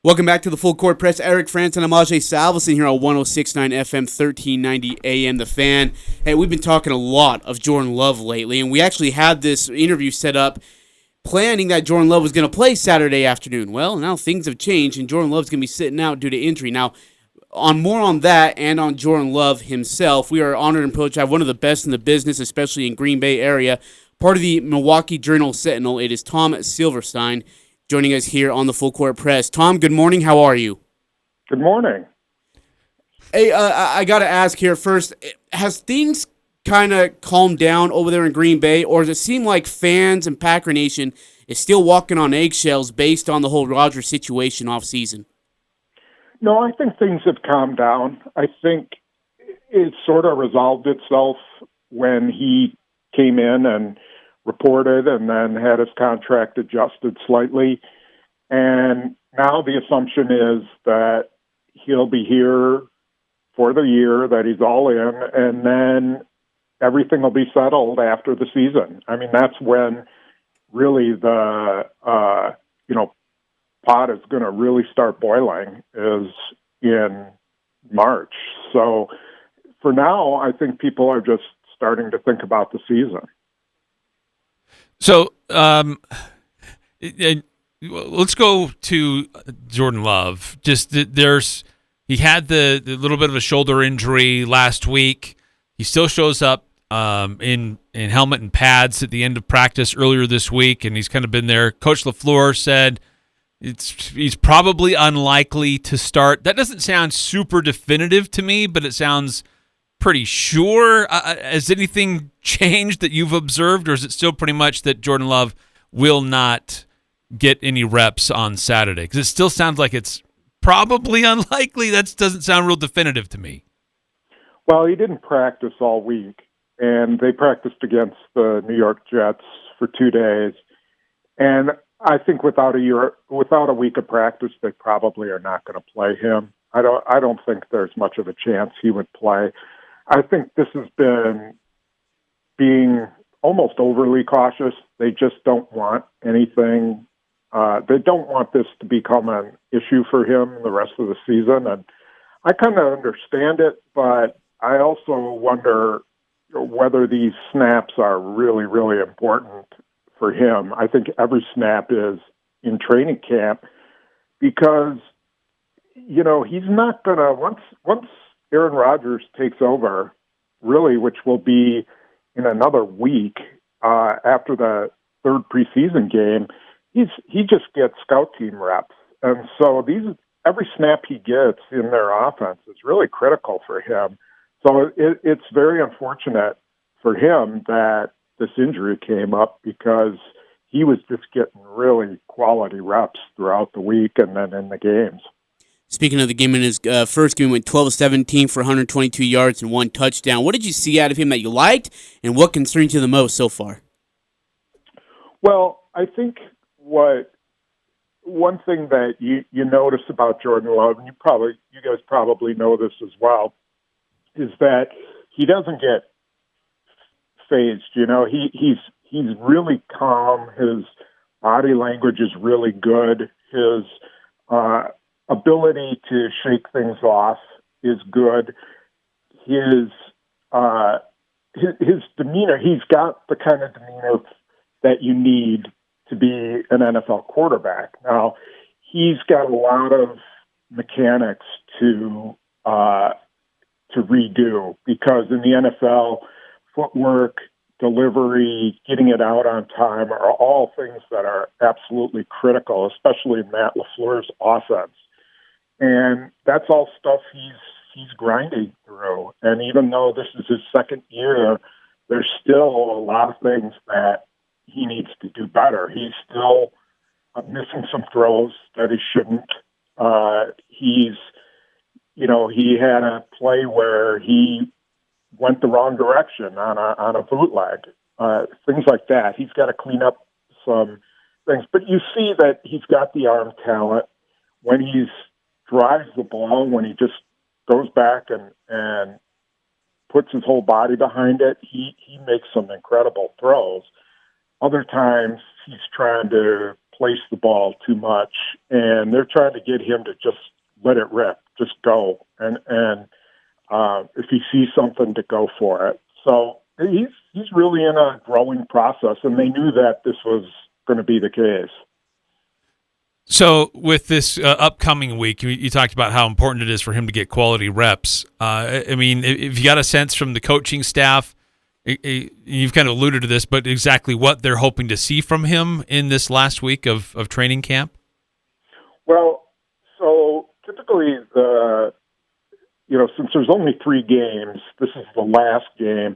Welcome back to the Full Court Press. Eric France and Amajay Salveson here on 106.9 FM, 1390 AM, The Fan. Hey, we've been talking a lot of Jordan Love lately, and we actually had this interview set up planning that Jordan Love was going to play Saturday afternoon. Well, now things have changed, and Jordan Love's going to be sitting out due to injury. Now, more on that and on Jordan Love himself, we are honored and privileged to have one of the best in the business, especially in Green Bay area, part of the Milwaukee Journal-Sentinel. It is Tom Silverstein joining us here on the Full Court Press. Tom, good morning. How are you? Good morning. Hey, I got to ask here first, has things kind of calmed down over there in Green Bay, or does it seem like fans and Packer Nation is still walking on eggshells based on the whole Rodgers situation off season? No, I think things have calmed down. I think it sort of resolved itself when he came in and reported and then had his contract adjusted slightly. And now the assumption is that he'll be here for the year, that he's all in, and then everything will be settled after the season. I mean, that's when really the, pot is going to really start boiling is in March. So for now, I think people are just starting to think about the season. So let's go to Jordan Love. He had the little bit of a shoulder injury last week. He still shows up in helmet and pads at the end of practice earlier this week, and he's kind of been there. Coach LaFleur said he's probably unlikely to start. That doesn't sound super definitive to me, but it sounds pretty sure. Has anything changed that you've observed, or is it still pretty much that Jordan Love will not get any reps on Saturday? Because it still sounds like it's probably unlikely. That doesn't sound real definitive to me. Well, he didn't practice all week, and they practiced against the New York Jets for 2 days. And I think without a week of practice, they probably are not going to play him. I don't think there's much of a chance he would play. I think this has been being almost overly cautious. They just don't want anything. They don't want this to become an issue for him the rest of the season. And I kind of understand it, but I also wonder whether these snaps are really, really important for him. I think every snap is in training camp because, he's not going to, once Aaron Rodgers takes over, really, which will be in another week after the third preseason game, he just gets scout team reps. And so every snap he gets in their offense is really critical for him. So it's very unfortunate for him that this injury came up because he was just getting really quality reps throughout the week and then in the games. Speaking of the game, in his first game, he went 12-17 for 122 yards and 1 touchdown. What did you see out of him that you liked, and what concerns you the most so far? Well, I think one thing that you notice about Jordan Love, and you guys probably know this as well, is that he doesn't get phased. He's really calm. His body language is really good. His ability to shake things off is good. His demeanor, he's got the kind of demeanor that you need to be an NFL quarterback. Now, he's got a lot of mechanics to redo because in the NFL, footwork, delivery, getting it out on time are all things that are absolutely critical, especially in Matt LaFleur's offense. And that's all stuff he's grinding through. And even though this is his second year, there's still a lot of things that he needs to do better. He's still missing some throws that he shouldn't. He had a play where he went the wrong direction on a bootleg, things like that. He's got to clean up some things. But you see that he's got the arm talent. When he drives the ball, when he just goes back and puts his whole body behind it, he makes some incredible throws. Other times he's trying to place the ball too much, and they're trying to get him to just let it rip, just go, and if he sees something, to go for it. So he's really in a growing process, and they knew that this was going to be the case. So with this upcoming week, you talked about how important it is for him to get quality reps. I mean, if you got a sense from the coaching staff, you've kind of alluded to this, but exactly what they're hoping to see from him in this last week of training camp? Well, so typically since there's only 3 games, this is the last game.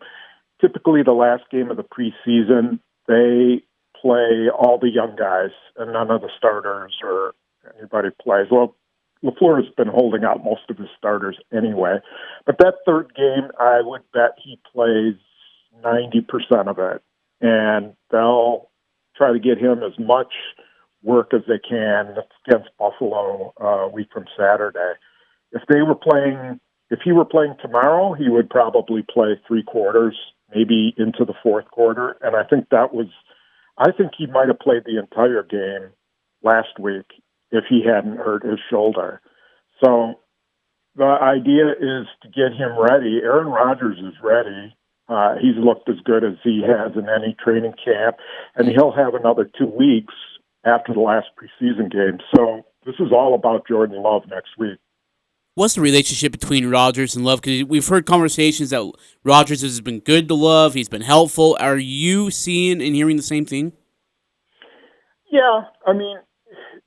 Typically the last game of the preseason, they play all the young guys and none of the starters or anybody plays. Well, LaFleur has been holding out most of his starters anyway. But that third game, I would bet he plays 90% of it. And they'll try to get him as much work as they can. That's against Buffalo a week from Saturday. If he were playing tomorrow, he would probably play 3 quarters, maybe into the fourth quarter. And I think he might have played the entire game last week if he hadn't hurt his shoulder. So the idea is to get him ready. Aaron Rodgers is ready. He's looked as good as he has in any training camp, and he'll have another 2 weeks after the last preseason game. So this is all about Jordan Love next week. What's the relationship between Rodgers and Love? Because we've heard conversations that Rodgers has been good to Love. He's been helpful. Are you seeing and hearing the same thing? Yeah, I mean,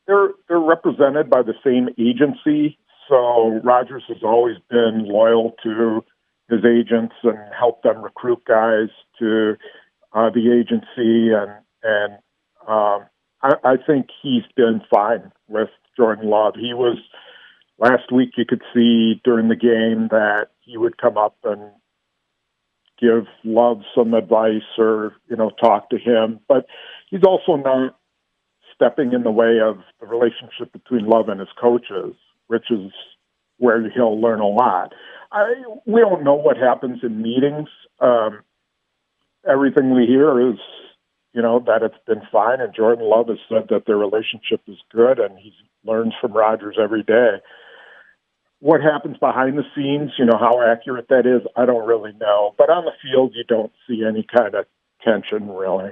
they're represented by the same agency. So Rodgers has always been loyal to his agents and helped them recruit guys to the agency. And I think he's been fine with Jordan Love. He was... Last week, you could see during the game that he would come up and give Love some advice or, talk to him. But he's also not stepping in the way of the relationship between Love and his coaches, which is where he'll learn a lot. We don't know what happens in meetings. Everything we hear is, that it's been fine. And Jordan Love has said that their relationship is good and he learns from Rodgers every day. What happens behind the scenes, how accurate that is, I don't really know. But on the field, you don't see any kind of tension, really.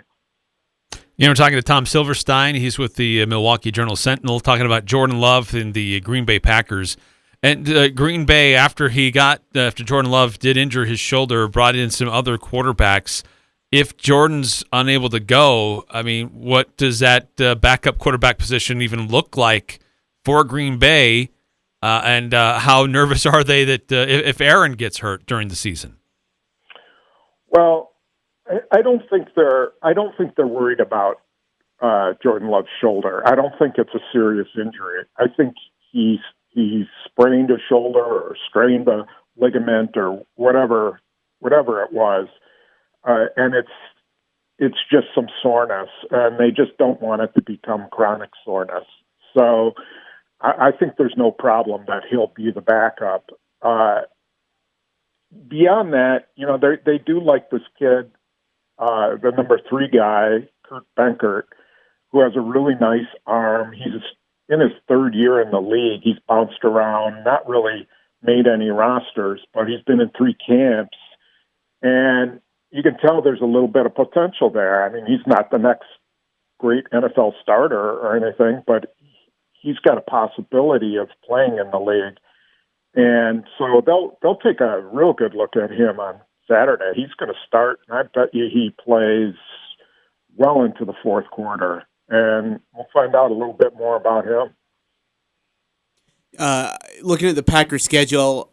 We're talking to Tom Silverstein. He's with the Milwaukee Journal-Sentinel, talking about Jordan Love and the Green Bay Packers. And Green Bay, after Jordan Love did injure his shoulder, brought in some other quarterbacks. If Jordan's unable to go, I mean, what does that backup quarterback position even look like for Green Bay? And how nervous are they that if Aaron gets hurt during the season? Well, I don't think they're worried about Jordan Love's shoulder. I don't think it's a serious injury. I think he sprained a shoulder or strained a ligament or whatever it was, and it's just some soreness, and they just don't want it to become chronic soreness. So I think there's no problem that he'll be the backup. Beyond that, they do like this kid, the number 3 guy, Kurt Benkert, who has a really nice arm. He's in his 3rd year in the league. He's bounced around, not really made any rosters, but he's been in 3 camps. And you can tell there's a little bit of potential there. I mean, he's not the next great NFL starter or anything, but he's got a possibility of playing in the league. And so they'll take a real good look at him on Saturday. He's going to start, and I bet you he plays well into the fourth quarter. And we'll find out a little bit more about him. Looking at the Packers schedule,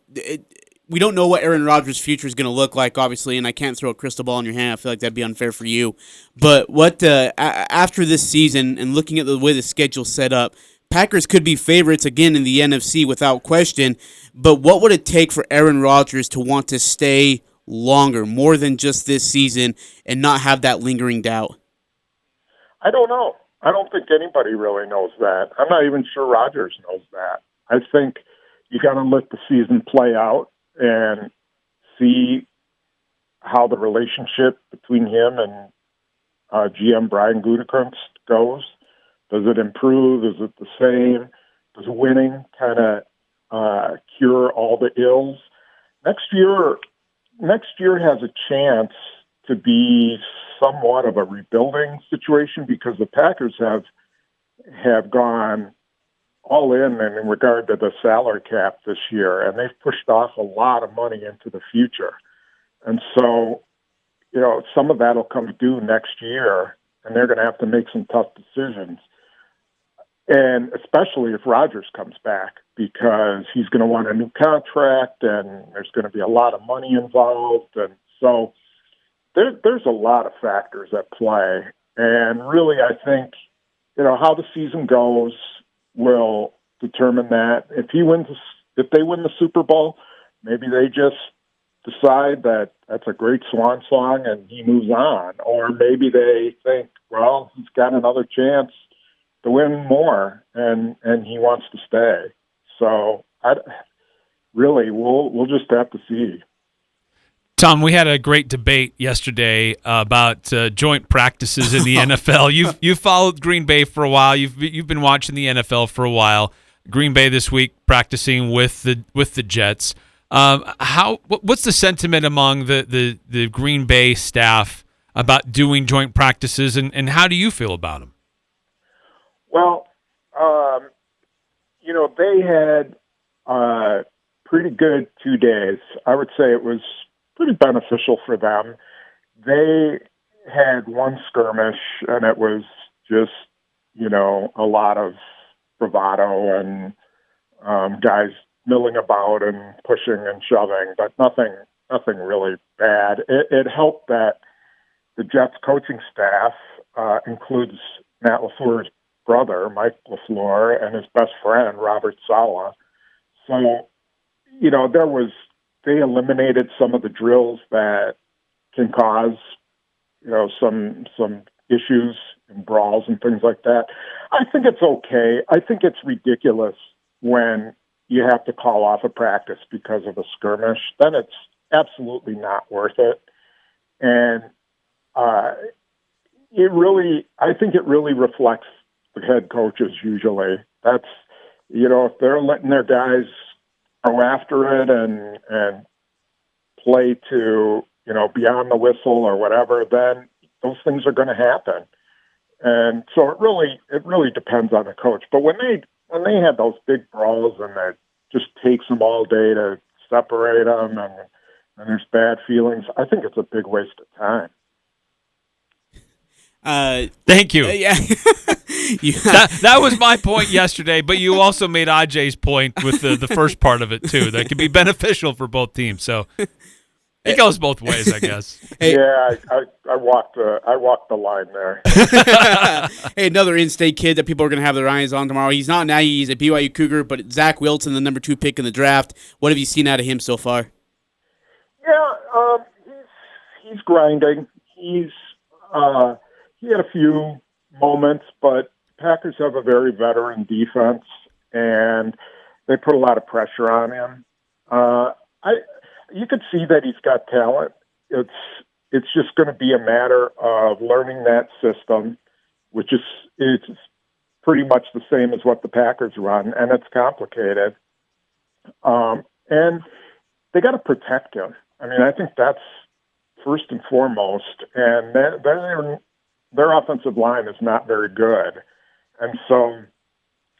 we don't know what Aaron Rodgers' future is going to look like, obviously, and I can't throw a crystal ball in your hand. I feel like that'd be unfair for you. But what after this season and looking at the way the schedule's set up, Packers could be favorites again in the NFC without question, but what would it take for Aaron Rodgers to want to stay longer, more than just this season, and not have that lingering doubt? I don't know. I don't think anybody really knows that. I'm not even sure Rodgers knows that. I think you got to let the season play out and see how the relationship between him and GM Brian Gutekunst goes. Does it improve? Is it the same? Does winning kind of cure all the ills? Next year has a chance to be somewhat of a rebuilding situation because the Packers have gone all in regard to the salary cap this year, and they've pushed off a lot of money into the future. And so, some of that will come due next year, and they're going to have to make some tough decisions. And especially if Rodgers comes back, because he's going to want a new contract, and there's going to be a lot of money involved. And so there's a lot of factors at play. And really, I think, how the season goes will determine that. If they win the Super Bowl, maybe they just decide that that's a great swan song and he moves on. Or maybe they think, well, he's got another chance to win more and he wants to stay. So we'll just have to see. Tom, we had a great debate yesterday about joint practices in the NFL. You've followed Green Bay for a while. You've been watching the NFL for a while. Green Bay this week practicing with the Jets. What's the sentiment among the Green Bay staff about doing joint practices, and how do you feel about them? Well, they had pretty good 2 days. I would say it was pretty beneficial for them. They had one skirmish, and it was just, a lot of bravado and guys milling about and pushing and shoving, but nothing really bad. It helped that the Jets coaching staff includes Matt LaFleur's brother, Mike LaFleur, and his best friend, Robert Saleh. So, they eliminated some of the drills that can cause, some issues and brawls and things like that. I think it's okay. I think it's ridiculous when you have to call off a practice because of a skirmish. Then it's absolutely not worth it. And I think it really reflects the head coaches usually. That's, if they're letting their guys go after it and play to, beyond the whistle or whatever, then those things are going to happen. And so it really depends on the coach. But when they had those big brawls and it just takes them all day to separate them and there's bad feelings, I think it's a big waste of time. Thank you. Yeah. That was my point yesterday, but you also made Ajay's point with the first part of it too. That could be beneficial for both teams. So it goes both ways, I guess. Hey. Yeah, I walked the line there. Hey, another in-state kid that people are going to have their eyes on tomorrow. He's not now. He's a BYU Cougar, but Zach Wilson, the number 2 pick in the draft. What have you seen out of him so far? Yeah, he's grinding. He had a few moments, but Packers have a very veteran defense, and they put a lot of pressure on him. You could see that he's got talent. It's just going to be a matter of learning that system, which is it's pretty much the same as what the Packers run, and it's complicated. And they got to protect him. I mean, I think that's first and foremost. And their offensive line is not very good, and so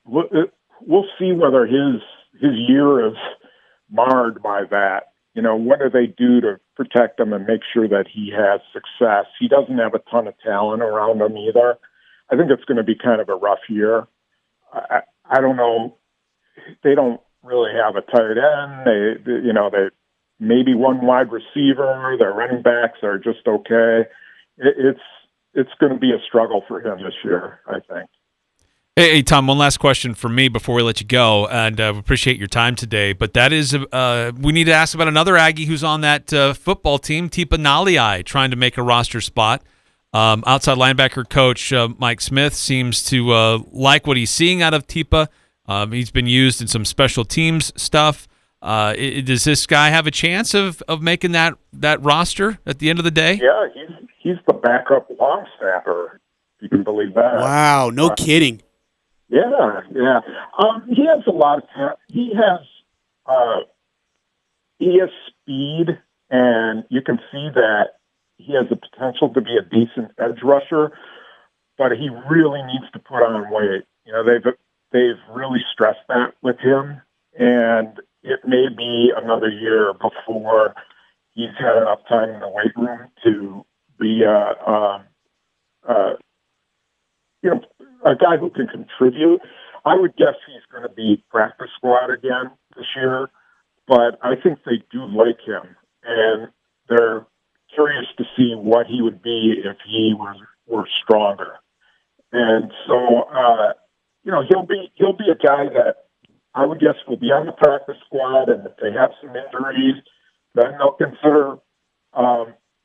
we'll see whether his year is marred by that. What do they do to protect him and make sure that he has success? He doesn't have a ton of talent around him either. I think it's going to be kind of a rough year. I don't know. They don't really have a tight end. They maybe one wide receiver. Their running backs are just okay. It's going to be a struggle for him this year, I think. Hey, Tom, one last question for me before we let you go, and we appreciate your time today. But that is, we need to ask about another Aggie who's on that football team, Tipa Galeai, trying to make a roster spot. Outside linebacker coach Mike Smith seems to like what he's seeing out of Tipa. He's been used in some special teams stuff. Does this guy have a chance of making that roster at the end of the day? Yeah, he's the backup long snapper. if you can believe that. Wow, no kidding. Yeah, yeah. He has a lot of talent. He has speed, and you can see that he has the potential to be a decent edge rusher, but he really needs to put on weight. You know, they've really stressed that with him, and it may be another year before he's had enough time in the weight room to be a guy who can contribute. I would guess he's going to be practice squad again this year, but I think they do like him, and they're curious to see what he would be if he were stronger. And so, he'll be a guy that I would guess will be on the practice squad, and if they have some injuries, then they'll consider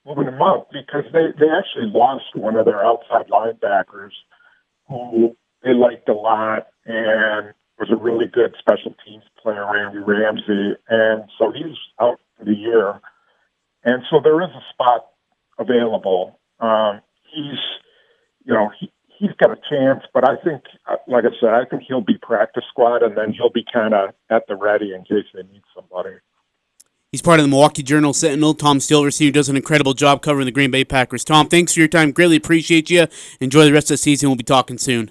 moving him up, because they actually lost one of their outside linebackers who they liked a lot and was a really good special teams player, Randy Ramsey, and so he's out for the year. And so there is a spot available. He's got a chance, but I think, like I said, I think he'll be practice squad, and then he'll be kind of at the ready in case they need somebody. He's part of the Milwaukee Journal-Sentinel. Tom Silverstein, who does an incredible job covering the Green Bay Packers. Tom, thanks for your time. Greatly appreciate you. Enjoy the rest of the season. We'll be talking soon.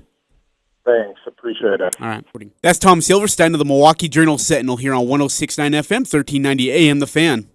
Thanks. Appreciate it. All right. That's Tom Silverstein of the Milwaukee Journal-Sentinel here on 106.9 FM, 1390 AM, The Fan.